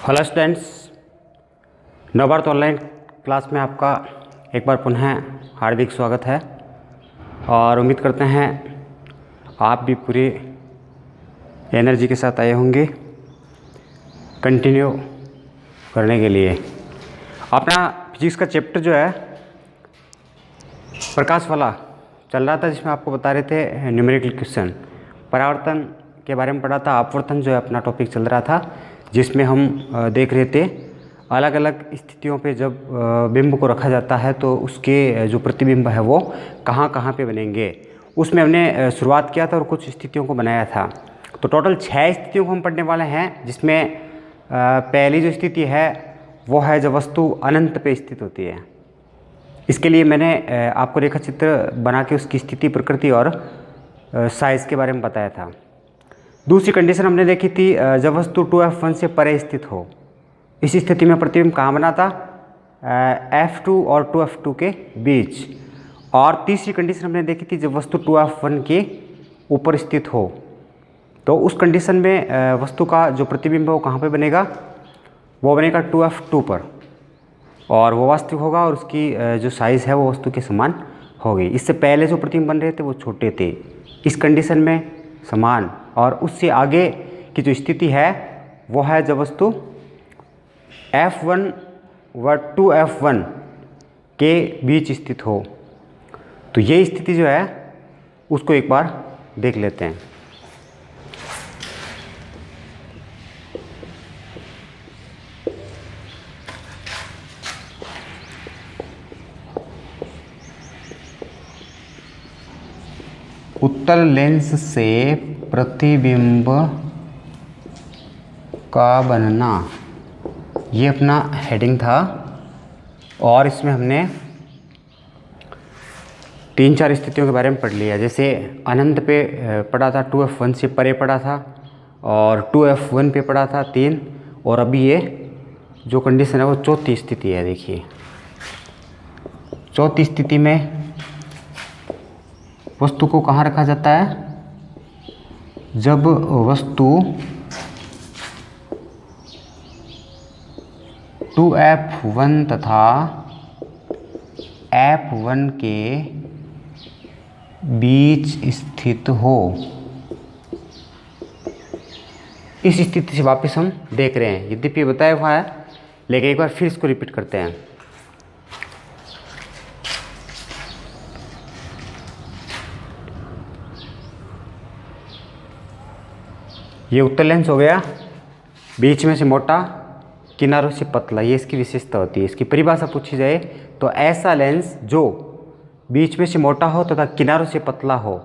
Hello students, Navbharat online class में आपका एक बार पुनः हार्दिक स्वागत है और उम्मीद करते हैं आप भी पूरी एनर्जी के साथ आए होंगे कंटिन्यू करने के लिए। अपना फिजिक्स का चैप्टर जो है प्रकाश वाला चल रहा था, जिसमें आपको बता रहे थे न्यूमेरिकल क्वेश्चन, परावर्तन के बारे में पढ़ा था। अपवर्तन जो है अपना टॉपिक चल रहा था, जिसमें हम देख रहे थे अलग अलग स्थितियों पे जब बिंब को रखा जाता है तो उसके जो प्रतिबिंब है वो कहाँ कहाँ पे बनेंगे। उसमें हमने शुरुआत किया था और कुछ स्थितियों को बनाया था। तो टोटल 6 स्थितियों को हम पढ़ने वाले हैं, जिसमें पहली जो स्थिति है वो है जब वस्तु अनंत पे स्थित होती है। इसके लिए मैंने आपको रेखा चित्र बना के उसकी स्थिति, प्रकृति और साइज़ के बारे में बताया था। दूसरी कंडीशन हमने देखी थी जब वस्तु 2f1 से परे स्थित हो। इस स्थिति में प्रतिबिंब कहाँ बना था? f2 और 2f2 के बीच। और तीसरी कंडीशन हमने देखी थी जब वस्तु 2f1 के ऊपर स्थित हो। तो उस कंडीशन में वस्तु का जो प्रतिबिंब है वो कहाँ पे बनेगा? वो बनेगा 2f2 पर, और वो वास्तविक होगा और उसकी जो साइज़ है वो वस्तु के समान होगी। इससे पहले जो प्रतिबिंब बन रहे थे वो छोटे थे, इस कंडीशन में समान। और उससे आगे की जो स्थिति है वो है जब वस्तु f1 व 2f1 के बीच स्थित हो। तो ये स्थिति जो है उसको एक बार देख लेते हैं। उत्तल लेंस से प्रतिबिंब का बनना, ये अपना हेडिंग था। और इसमें हमने 3-4 स्थितियों के बारे में पढ़ लिया। जैसे अनंत पे पढ़ा था, 2f1 से परे पढ़ा था, और 2f1 पे पढ़ा था 3। और अभी ये जो कंडीशन है वो चौथी स्थिति है। देखिए, चौथी स्थिति में वस्तु को कहाँ रखा जाता है? जब वस्तु 2f1 तथा f1 के बीच स्थित हो। इस स्थिति से वापस हम देख रहे हैं, यद्यपि बताया हुआ है, लेकिन एक बार फिर इसको रिपीट करते हैं। ये उत्तल लेंस हो गया, बीच में से मोटा, किनारों से पतला। ये इसकी विशेषता होती है। इसकी परिभाषा पूछी जाए तो ऐसा लेंस जो बीच में से मोटा हो तथा किनारों से पतला हो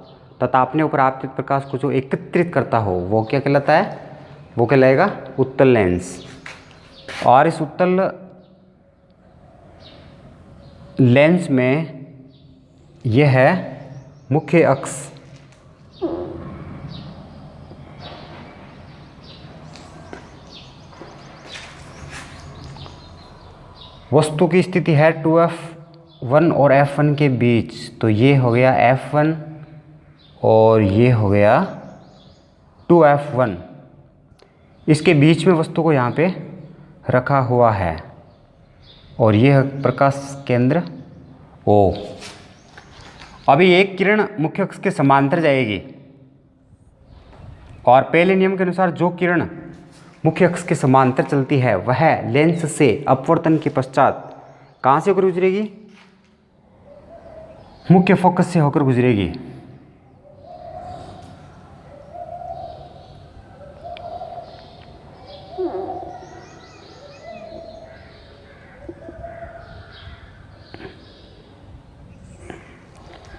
तथा अपने ऊपर आपतित प्रकाश को जो एकत्रित करता हो, वो क्या कहलाता है? वो कहलाएगा उत्तल लेंस। और इस उत्तल लेंस में यह है मुख्य अक्ष। वस्तु की स्थिति है 2f1 और f1 के बीच। तो ये हो गया f1 और ये हो गया 2f1। इसके बीच में वस्तु को यहाँ पे रखा हुआ है, और ये है प्रकाश केंद्र O। अभी एक किरण मुख्य अक्ष के समांतर जाएगी, और पहले नियम के अनुसार जो किरण मुख्य अक्ष के समांतर चलती है वह लेंस से अपवर्तन के पश्चात कहाँ से होकर गुजरेगी? मुख्य फोकस से होकर गुजरेगी।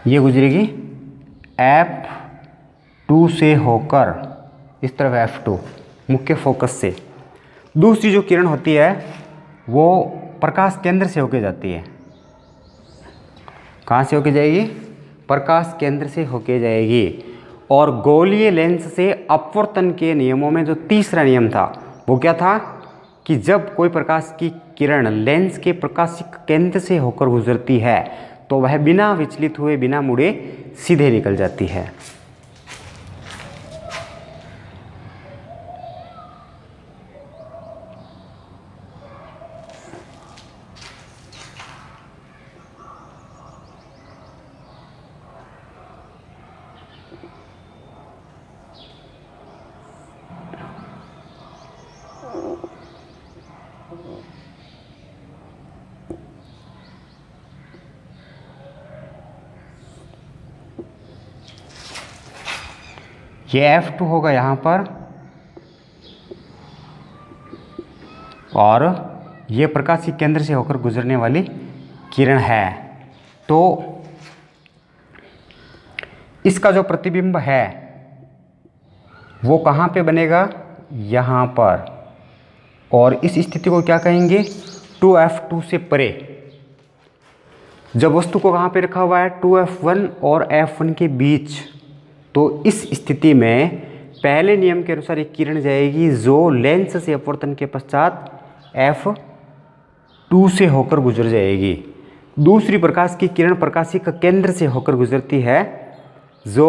ये गुजरेगी f2 से होकर इस तरफ f2 मुख्य फोकस से। दूसरी जो किरण होती है वो प्रकाश केंद्र से होके जाती है। कहाँ से होके जाएगी? प्रकाश केंद्र से होके जाएगी। और गोलीय लेंस से अपवर्तन के नियमों में जो तीसरा नियम था वो क्या था? कि जब कोई प्रकाश की किरण लेंस के प्रकाशिक केंद्र से होकर गुजरती है तो वह बिना विचलित हुए, बिना मुड़े सीधे निकल जाती है। ये F2 होगा यहाँ पर, और ये प्रकाश के केंद्र से होकर गुजरने वाली किरण है। तो इसका जो प्रतिबिंब है वो कहाँ पे बनेगा, यहाँ पर, और इस स्थिति को क्या कहेंगे, 2F2 से परे। जब वस्तु को कहाँ पे रखा हुआ है, 2F1 और F1 के बीच, तो इस स्थिति में पहले नियम के अनुसार एक किरण जाएगी जो लेंस से अपवर्तन के पश्चात F2 से होकर गुजर जाएगी। दूसरी प्रकाश की किरण प्रकाशी का केंद्र से होकर गुजरती है जो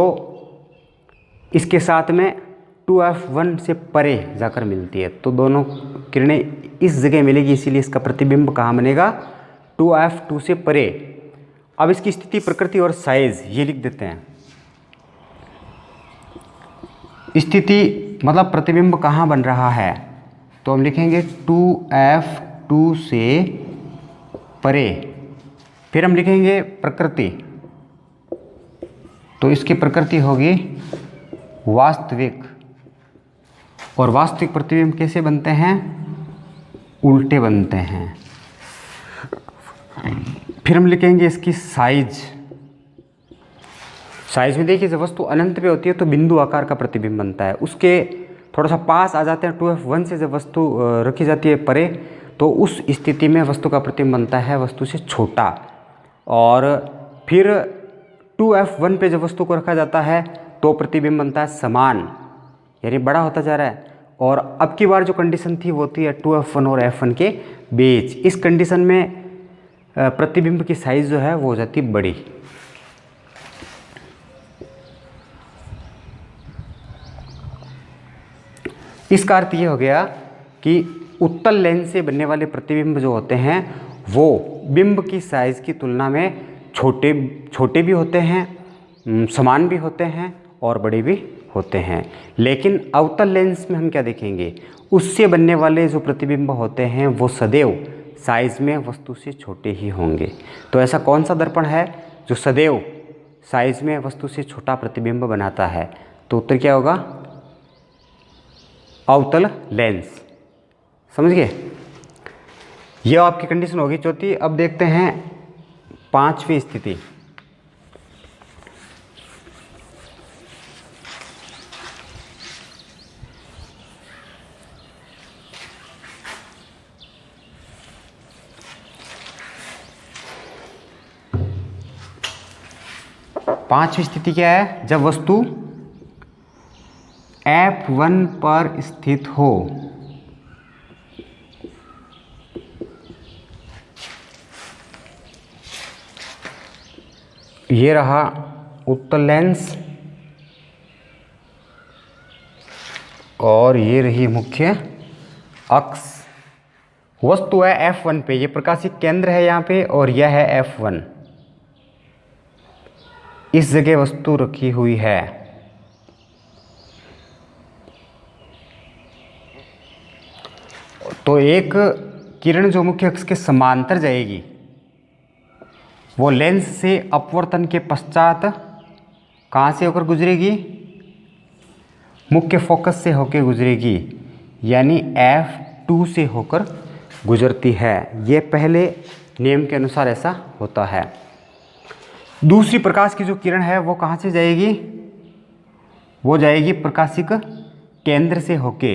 इसके साथ में 2F1 से परे जाकर मिलती है। तो दोनों किरणें इस जगह मिलेगी, इसीलिए इसका प्रतिबिंब कहाँ बनेगा, 2F2 से परे। अब इसकी स्थिति, प्रकृति और साइज ये लिख देते हैं। स्थिति मतलब प्रतिबिंब कहाँ बन रहा है, तो हम लिखेंगे 2F2 से परे। फिर हम लिखेंगे प्रकृति, तो इसकी प्रकृति होगी वास्तविक, और वास्तविक प्रतिबिंब कैसे बनते हैं, उल्टे बनते हैं। फिर हम लिखेंगे इसकी साइज। साइज में देखिए, जब वस्तु अनंत पे होती है तो बिंदु आकार का प्रतिबिंब बनता है। उसके थोड़ा सा पास आ जाते हैं 2F1 से, जब वस्तु रखी जाती है परे, तो उस स्थिति में वस्तु का प्रतिबिंब बनता है वस्तु से छोटा। और फिर 2F1 पे जब वस्तु को रखा जाता है तो प्रतिबिंब बनता है समान, यानी बड़ा होता जा रहा है। और अब की बार जो कंडीशन थी वो थी 2F1 और F1 के बीच। इस कंडीशन में प्रतिबिंब की साइज जो है वो हो जाती बड़ी। इसका अर्थ ये हो गया कि उत्तल लेंस से बनने वाले प्रतिबिंब जो होते हैं वो बिंब की साइज की तुलना में छोटे भी होते हैं, समान भी होते हैं और बड़े भी होते हैं। लेकिन अवतल लेंस में हम क्या देखेंगे, उससे बनने वाले जो प्रतिबिंब होते हैं वो सदैव साइज में वस्तु से छोटे ही होंगे। तो ऐसा कौन सा दर्पण है जो सदैव साइज में वस्तु से छोटा प्रतिबिंब बनाता है, तो उत्तर क्या होगा, अवतल लेंस। समझ गए, यह आपकी कंडीशन होगी चौथी। अब देखते हैं पांचवी स्थिति। पांचवी स्थिति क्या है, जब वस्तु F1 पर स्थित हो। ये रहा उत्तल लेंस और ये रही मुख्य अक्ष। वस्तु है F1 पे, ये प्रकाशिक केंद्र है यहाँ पे, और यह है F1। इस जगह वस्तु रखी हुई है। तो एक किरण जो मुख्य अक्ष के समांतर जाएगी वो लेंस से अपवर्तन के पश्चात कहाँ से होकर गुजरेगी, मुख्य फोकस से होकर गुजरेगी, यानी F2 से होकर गुजरती है। ये पहले नियम के अनुसार ऐसा होता है। दूसरी प्रकाश की जो किरण है वो कहाँ से जाएगी, वो जाएगी प्रकाशिक केंद्र से होके।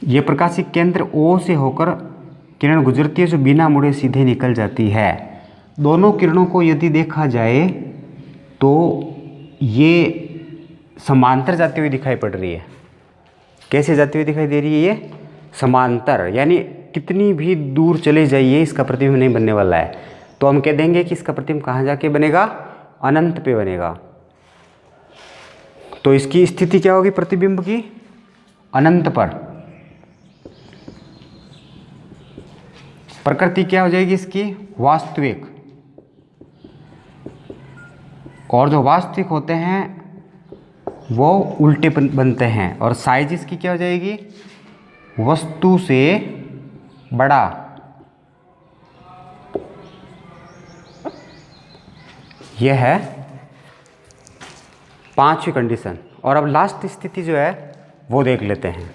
ये प्रकाशिक केंद्र O से होकर किरण गुजरती है जो बिना मुड़े सीधे निकल जाती है। दोनों किरणों को यदि देखा जाए तो ये समांतर जाती हुई दिखाई पड़ रही है। कैसे जाती हुई दिखाई दे रही है, ये समांतर, यानी कितनी भी दूर चले जाइए इसका प्रतिबिंब नहीं बनने वाला है। तो हम कह देंगे कि इसका प्रतिबिंब कहाँ जाके बनेगा, अनंत पे बनेगा। तो इसकी स्थिति क्या होगी प्रतिबिंब की, अनंत पर। प्रकृति क्या हो जाएगी इसकी, वास्तविक। और जो वास्तविक होते हैं वो उल्टे बनते हैं। और साइज इसकी क्या हो जाएगी, वस्तु से बड़ा। यह है 5वीं कंडीशन। और अब लास्ट स्थिति जो है वो देख लेते हैं।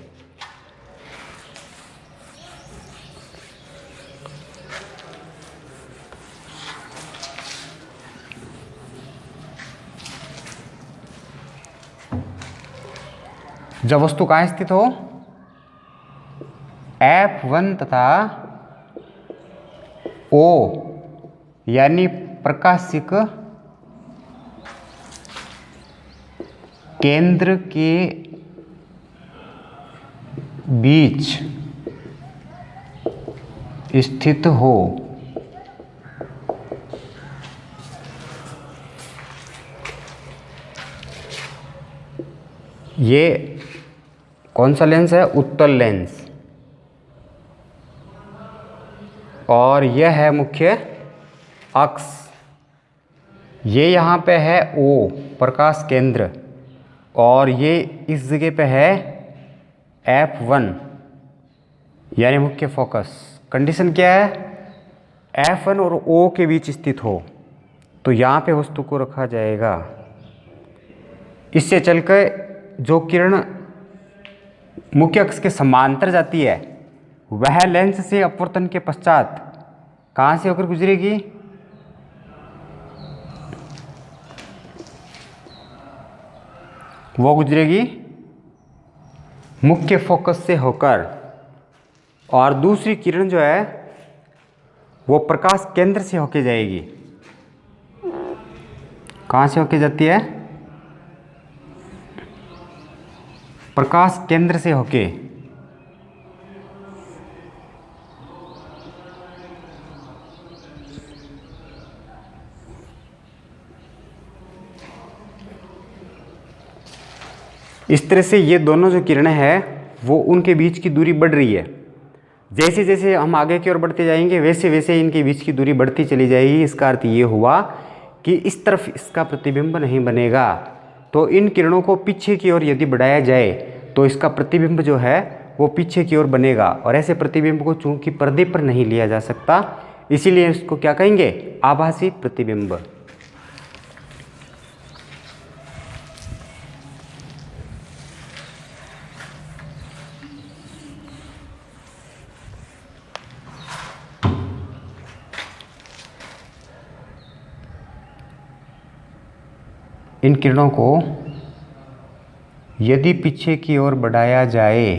जब वस्तु कहाँ स्थित हो, F1 तथा O यानी प्रकाशिक केंद्र के बीच स्थित हो, ये कौन सा लेंस है, उत्तल लेंस, और यह है मुख्य अक्ष। ये यहाँ पे है O प्रकाश केंद्र, और ये इस जगह पे है F1 यानी मुख्य फोकस। कंडीशन क्या है, F1 और O के बीच स्थित हो, तो यहाँ पे वस्तु को रखा जाएगा। इससे चलकर जो किरण मुख्य अक्ष के समांतर जाती है वह लेंस से अपवर्तन के पश्चात कहाँ से होकर गुजरेगी, वो गुजरेगी मुख्य फोकस से होकर, और दूसरी किरण जो है वो प्रकाश केंद्र से होके जाएगी। कहाँ से होके जाती है, प्रकाश केंद्र से होके। इस तरह से ये दोनों जो किरणें हैं वो उनके बीच की दूरी बढ़ रही है। जैसे जैसे हम आगे की ओर बढ़ते जाएंगे वैसे वैसे इनके बीच की दूरी बढ़ती चली जाएगी। इसका अर्थ ये हुआ कि इस तरफ इसका प्रतिबिंब नहीं बनेगा, तो इन किरणों को पीछे की ओर यदि बढ़ाया जाए तो इसका प्रतिबिंब जो है वो पीछे की ओर बनेगा। और ऐसे प्रतिबिंब को चूंकि पर्दे पर नहीं लिया जा सकता, इसीलिए इसको क्या कहेंगे, आभासी प्रतिबिंब। इन किरणों को यदि पीछे की ओर बढ़ाया जाए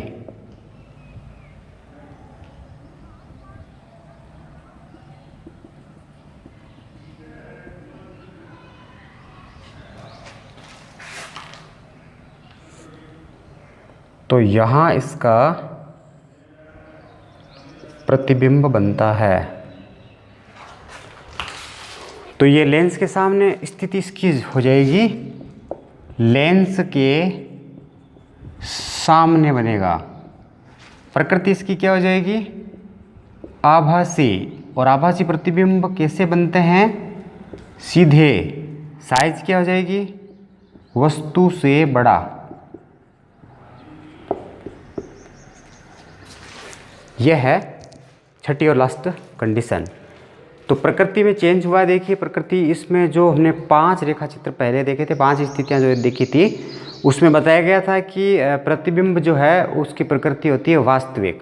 तो यहाँ इसका प्रतिबिंब बनता है। तो ये लेंस के सामने स्थिति इसकी हो जाएगी, लेंस के सामने बनेगा। प्रकृति इसकी क्या हो जाएगी, आभासी। और आभासी प्रतिबिंब कैसे बनते हैं, सीधे। साइज क्या हो जाएगी, वस्तु से बड़ा। यह है छठी और लास्ट कंडीशन। तो प्रकृति में चेंज हुआ, देखिए प्रकृति इसमें जो हमने 5 रेखा चित्र पहले देखे थे, 5 स्थितियां जो देखी थी, उसमें बताया गया था कि प्रतिबिंब जो है उसकी प्रकृति होती है वास्तविक,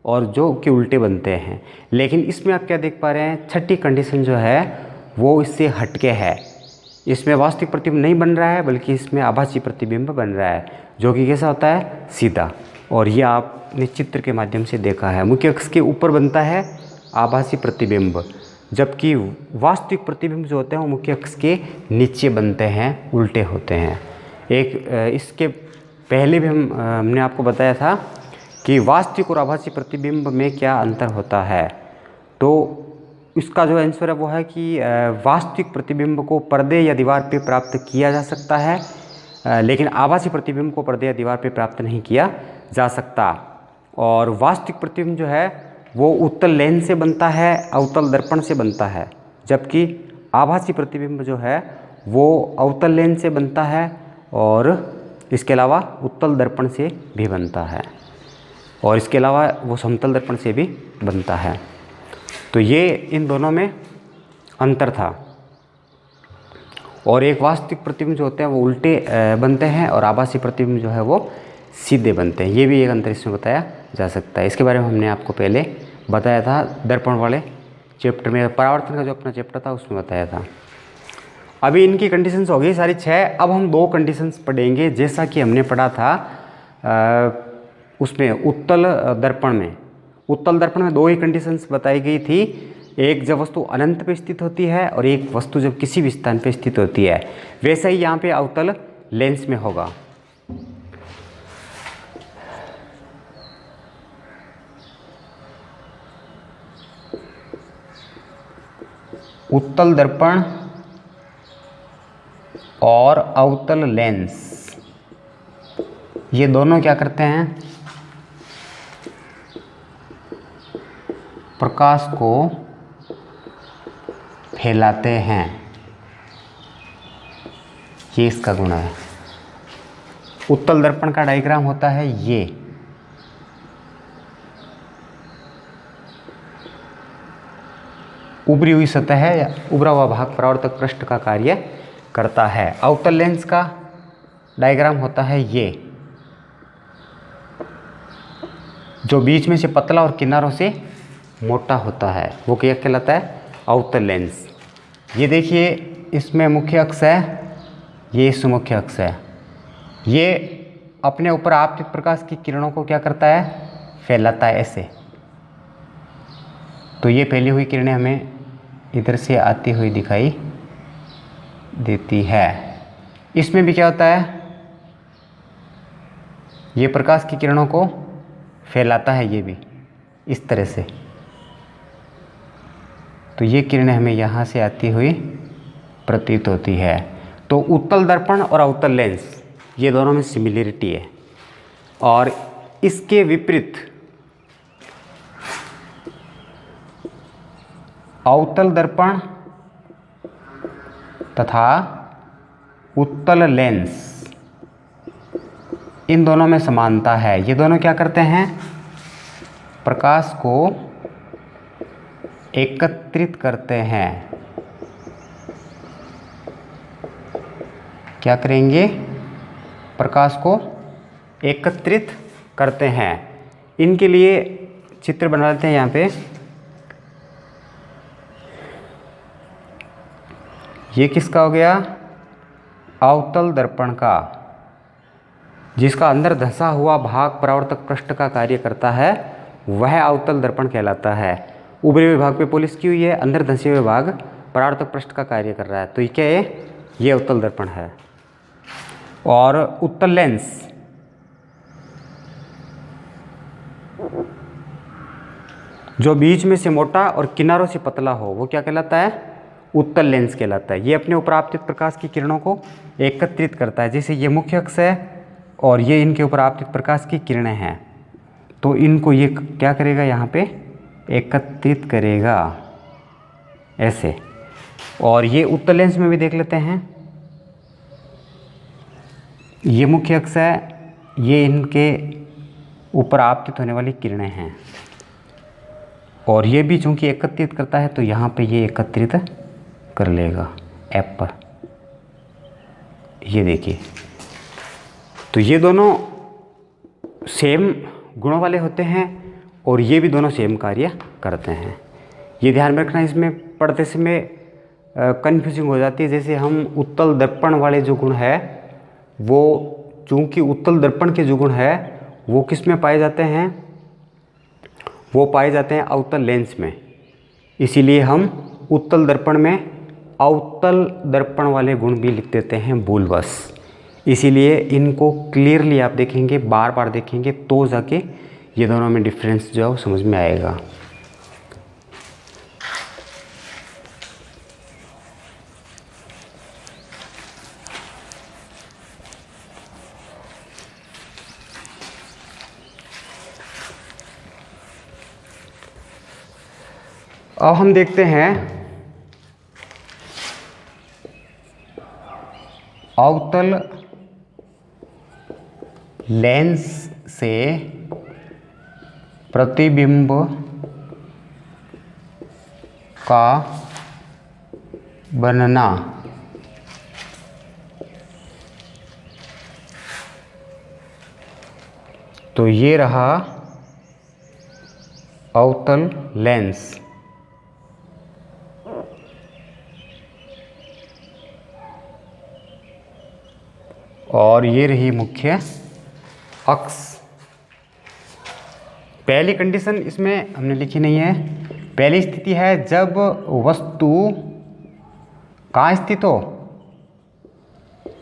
और जो कि उल्टे बनते हैं। लेकिन इसमें आप क्या देख पा रहे हैं, छठी कंडीशन जो है वो इससे हटके है। इसमें वास्तविक प्रतिबिंब नहीं बन रहा है, बल्कि इसमें आभासी प्रतिबिंब बन रहा है, जो कि कैसा होता है, सीधा। और ये आपने चित्र के माध्यम से देखा है। मुख्य अक्ष के ऊपर बनता है आभासी प्रतिबिंब, जबकि वास्तविक प्रतिबिंब जो होते हैं वो मुख्य अक्ष के नीचे बनते हैं, उल्टे होते हैं। इसके पहले भी हमने आपको बताया था कि वास्तविक और आभासी प्रतिबिंब में क्या अंतर होता है। तो इसका जो आंसर है वो है कि वास्तविक प्रतिबिंब को पर्दे या दीवार पे प्राप्त किया जा सकता है, लेकिन आभासी प्रतिबिंब को पर्दे या दीवार पे प्राप्त नहीं किया जा सकता। और वास्तविक प्रतिबिंब जो है वो उत्तल लेंस से बनता है, अवतल दर्पण से बनता है, जबकि आभासी प्रतिबिंब जो है वो अवतल लेंस से बनता है और इसके अलावा उत्तल दर्पण से भी बनता है, और इसके अलावा वो समतल दर्पण से भी बनता है। तो ये इन दोनों में अंतर था। और एक वास्तविक प्रतिबिंब जो होते हैं वो उल्टे बनते हैं और आभासी प्रतिबिंब जो है वो सीधे बनते हैं। ये भी एक अंतर इसमें बताया जा सकता है। इसके बारे में हमने आपको पहले बताया था दर्पण वाले चैप्टर में, परावर्तन का जो अपना चैप्टर था उसमें बताया था। अभी इनकी कंडीशंस हो गई सारी 6। अब हम 2 कंडीशंस पढ़ेंगे जैसा कि हमने पढ़ा था उसमें उत्तल दर्पण में। उत्तल दर्पण में 2 ही कंडीशंस बताई गई थी, एक जब वस्तु अनंत पे स्थित होती है और एक वस्तु जब किसी भी स्थान पे स्थित होती है। वैसा ही यहाँ पे अवतल लेंस में होगा। उत्तल दर्पण और अवतल लेंस ये दोनों क्या करते हैं, प्रकाश को फैलाते हैं। ये इसका गुण है। उत्तल दर्पण का डायग्राम होता है ये, उभरी हुई सतह है या उभरा हुआ भाग परावर्तक पृष्ठ का कार्य करता है। अवतल लेंस का डायग्राम होता है ये, जो बीच में से पतला और किनारों से मोटा होता है, वो क्या कहलाता है, अवतल लेंस। ये देखिए इसमें मुख्य अक्ष है, ये इस मुख्य अक्ष है। ये अपने ऊपर आपतित प्रकाश की किरणों को क्या करता है, फैलाता है ऐसे। तो ये फैली हुई किरणें हमें इधर से आती हुई दिखाई देती है। इसमें भी क्या होता है, ये प्रकाश की किरणों को फैलाता है, ये भी इस तरह से। तो ये किरणें हमें यहाँ से आती हुई प्रतीत होती है। तो उत्तल दर्पण और अवतल लेंस ये दोनों में सिमिलरिटी है। और इसके विपरीत अवतल दर्पण तथा उत्तल लेंस इन दोनों में समानता है। ये दोनों क्या करते हैं, प्रकाश को एकत्रित करते हैं। क्या करेंगे, प्रकाश को एकत्रित करते हैं। इनके लिए चित्र बना लेते हैं यहाँ पे। ये किसका हो गया, अवतल दर्पण का, जिसका अंदर धंसा हुआ भाग परावर्तक पृष्ठ का कार्य करता है, वह अवतल दर्पण कहलाता है। उभरे हुए भाग पे पॉलिश की हुई है, अंदर धंसे हुए भाग परावर्तक पृष्ठ का कार्य कर रहा है। तो ये क्या है, ये अवतल दर्पण है। और उत्तल लेंस जो बीच में से मोटा और किनारों से पतला हो, वो क्या कहलाता है, उत्तल लेंस कहलाता है। ये अपने ऊपर आपतित प्रकाश की किरणों को एकत्रित करता है। जैसे ये मुख्य अक्ष है और ये इनके ऊपर आपतित प्रकाश की किरणें हैं, तो इनको ये क्या करेगा, यहाँ पे एकत्रित करेगा ऐसे। और ये उत्तल लेंस में भी देख लेते हैं। ये मुख्य अक्ष है, ये इनके ऊपर आपतित होने वाली किरणें हैं, और ये भी चूंकि एकत्रित करता है तो यहाँ पे ये एकत्रित कर लेगा ऐप पर। ये देखिए, तो ये दोनों सेम गुणों वाले होते हैं और ये भी दोनों सेम कार्य करते हैं। ये ध्यान में रखना, इसमें पढ़ते समय कन्फ्यूजिंग हो जाती है। जैसे हम उत्तल दर्पण वाले जो गुण है वो, चूँकि उत्तल दर्पण के जो गुण है वो किस में पाए जाते हैं, वो पाए जाते हैं अवतल लेंस में। इसीलिए हम उत्तल दर्पण में अवतल दर्पण वाले गुण भी लिख देते हैं भूलवश। इसीलिए इनको क्लियरली आप देखेंगे, बार बार देखेंगे, तो जाके ये दोनों में डिफरेंस जो है वो समझ में आएगा। अब हम देखते हैं अवतल लेंस से प्रतिबिंब का बनना तो ये रहा अवतल लेंस, और ये रही मुख्य अक्ष। पहली कंडीशन इसमें हमने लिखी नहीं है। पहली स्थिति है जब वस्तु कहाँ स्थित हो,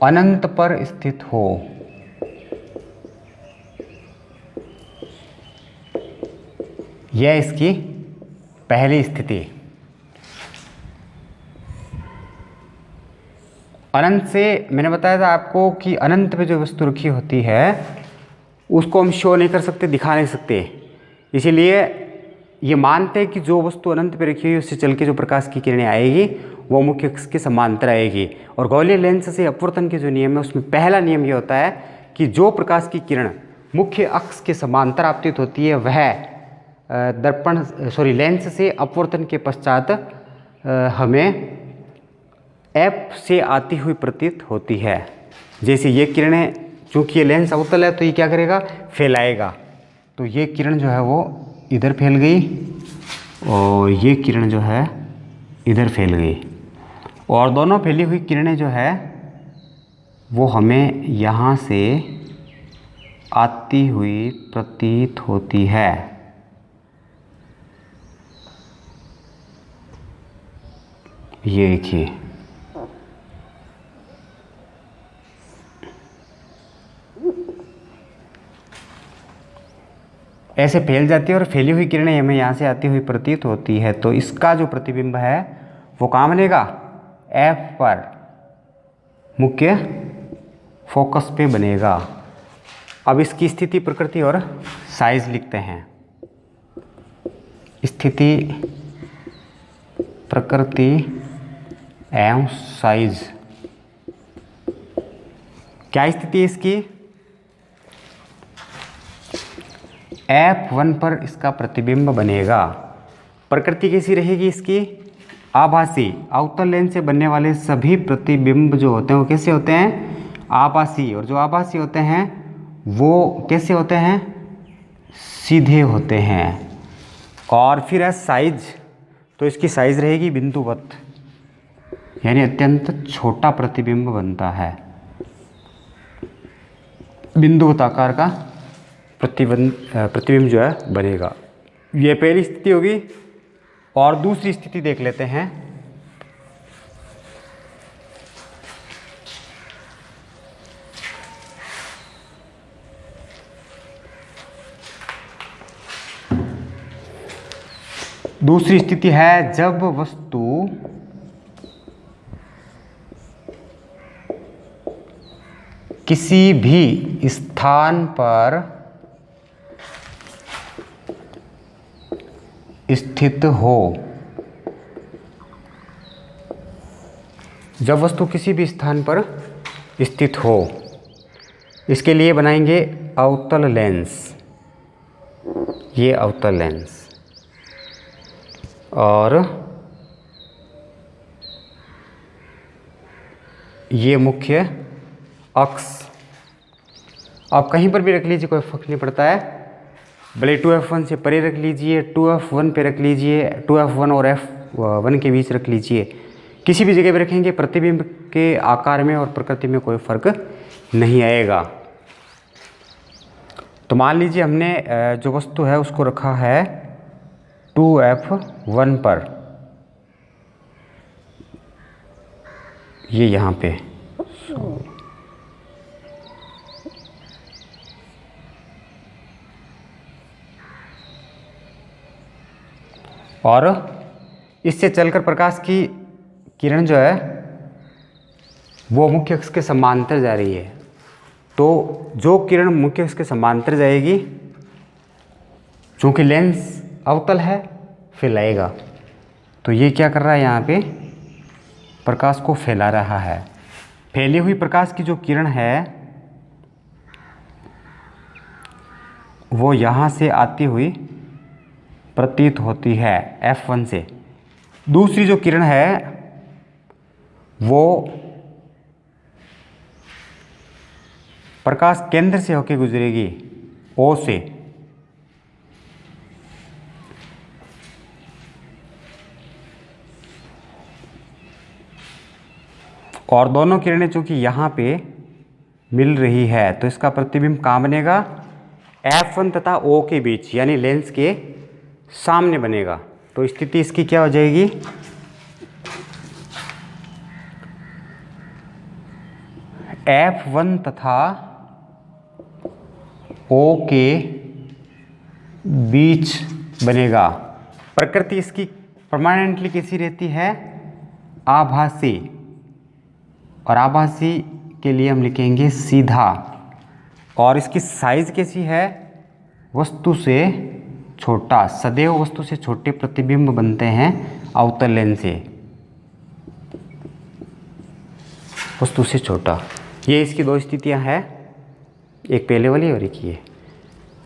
अनंत पर स्थित हो। यह इसकी पहली स्थिति। अनंत से मैंने बताया था आपको कि अनंत पे जो वस्तु रखी होती है उसको हम शो नहीं कर सकते, दिखा नहीं सकते। इसीलिए ये मानते हैं कि जो वस्तु अनंत पे रखी हुई उससे चल के जो प्रकाश की किरणें आएगी वो मुख्य अक्ष के समांतर आएगी। और गोलीय लेंस से अपवर्तन के जो नियम है उसमें पहला नियम ये होता है कि जो प्रकाश की किरण मुख्य अक्ष के समांतर आपतित होती है वह लेंस से अपवर्तन के पश्चात हमें एफ से आती हुई प्रतीत होती है। जैसे ये किरणें, चूँकि ये लेंस अवतल है तो ये क्या करेगा, फैलाएगा। तो ये किरण जो है वो इधर फैल गई और ये किरण जो है इधर फैल गई, और दोनों फैली हुई किरणें जो है वो हमें यहाँ से आती हुई प्रतीत होती है। ये देखिए, ऐसे फैल जाती है और फैली हुई किरणें हमें यहाँ से आती हुई प्रतीत होती है। तो इसका जो प्रतिबिंब है वो कहाँ बनेगा, एफ पर, मुख्य फोकस पे बनेगा। अब इसकी स्थिति, प्रकृति और साइज लिखते हैं। स्थिति, प्रकृति एवं साइज। क्या स्थिति है इसकी, F1 पर इसका प्रतिबिंब बनेगा। प्रकृति कैसी रहेगी इसकी, आभासी। अवतल लेंस से बनने वाले सभी प्रतिबिंब जो होते हैं वो कैसे होते हैं, आभासी। और जो आभासी होते हैं वो कैसे होते हैं, सीधे होते हैं। और फिर है साइज, तो इसकी साइज रहेगी बिंदुवत, यानी अत्यंत छोटा प्रतिबिंब बनता है। बिंदुवत आकार का प्रतिबिंब जो है बनेगा। ये पहली स्थिति होगी। और दूसरी स्थिति देख लेते हैं। दूसरी स्थिति है जब वस्तु किसी भी स्थान पर स्थित हो। जब वस्तु किसी भी स्थान पर स्थित हो, इसके लिए बनाएंगे अवतल लेंस। ये अवतल लेंस और ये मुख्य अक्ष। आप कहीं पर भी रख लीजिए, कोई फर्क नहीं पड़ता है। भले 2F1 से परे रख लीजिए, 2F1 पे रख लीजिए, 2F1 और F1 के बीच रख लीजिए, किसी भी जगह पे रखेंगे प्रतिबिंब के आकार में और प्रकृति में कोई फर्क नहीं आएगा। तो मान लीजिए हमने जो वस्तु है उसको रखा है 2F1 पर, ये यहाँ पे, और इससे चलकर प्रकाश की किरण जो है वो मुख्य अक्ष के समांतर जा रही है। तो जो किरण मुख्य अक्ष के समांतर जाएगी, चूँकि लेंस अवतल है, फैलाएगा। तो ये क्या कर रहा है, यहाँ पे प्रकाश को फैला रहा है। फैली हुई प्रकाश की जो किरण है वो यहाँ से आती हुई प्रतीत होती है F1 से। दूसरी जो किरण है वो प्रकाश केंद्र से होकर गुजरेगी, ओ से, और दोनों किरणें चूंकि यहाँ पे मिल रही है तो इसका प्रतिबिंब कहाँ बनेगा, F1 तथा O के बीच यानी लेंस के सामने बनेगा। तो स्थिति इसकी क्या हो जाएगी, F1 तथा O के बीच बनेगा। प्रकृति इसकी परमानेंटली कैसी रहती है, आभासी, और आभासी के लिए हम लिखेंगे सीधा। और इसकी साइज कैसी है, वस्तु से छोटा, सदैव वस्तु से छोटे प्रतिबिंब बनते हैं अवतल लेंस से, वस्तु से छोटा। ये इसकी दो स्थितियां हैं, एक पहले वाली और एक ये,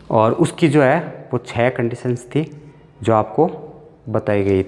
और उसकी जो है वो 6 कंडीशंस थी जो आपको बताई गई।